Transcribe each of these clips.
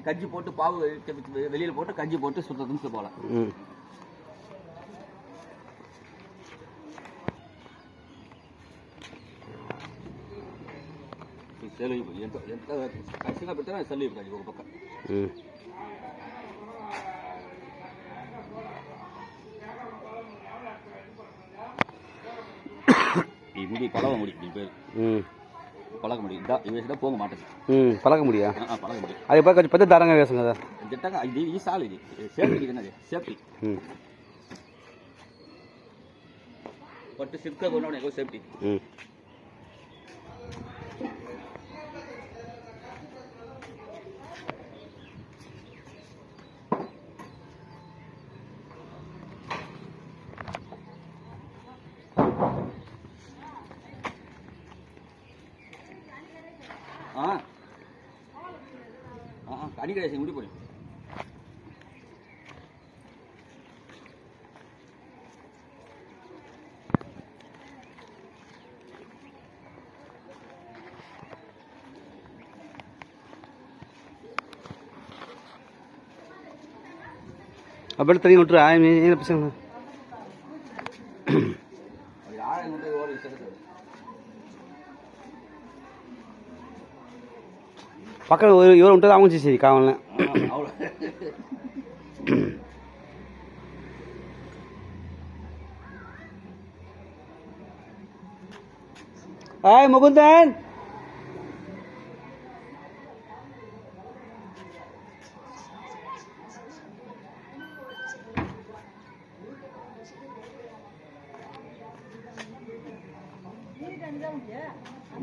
கஞ்சி போட்டு பாவு வெளியில போட்டு கஞ்சி போட்டு சுத்தத்துன்னு போகலாம். ఖచ్చితంగా పెట్టినా సెల్లు ఇవ్వాలి ఒక పక్క. ఈ ముడి పలవ ముడి దీని పేరు పలక ముడి ఇవి వేసినా పోగ మాటది పలక ముడియా పలక ముడి అది కొంచెం పెద్ద దారంగా వేస్తాం కదా దిట్టంగా ఇది ఈ సాల్ ఇది సేఫ్టీ ఇది సేఫ్టీ పట్టు సిప్గా కొన్నాడు ఎక్కువ సేఫ్టీ. அடிக்கடி முடி போடு அப்படி தண்ணி விட்டுரு ஆயிரம் பசங்க పక్కన ఎవరు ఉంటుంది ఆమె చేసేది కావాలని హాయ్ ముకుందన్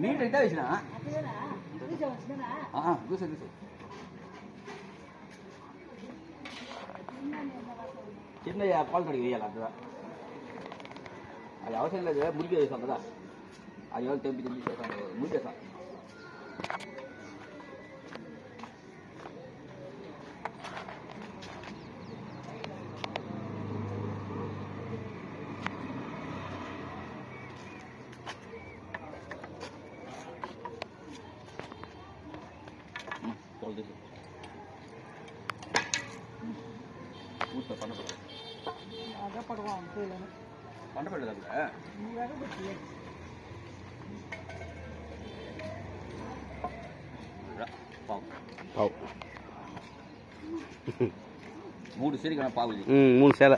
నీట్ ఎంత వేసినా చూసా చూసా చిన్న పాలు కడిగి వేయాలి అంతదా అది అవసరం లేదు మురికి వేసాం కదా అది ఎవరు తెంపి చేస్తాను మురికేస్తాం. పంట పెట్టదు పావు 3 సీరికన పావు 3 సేల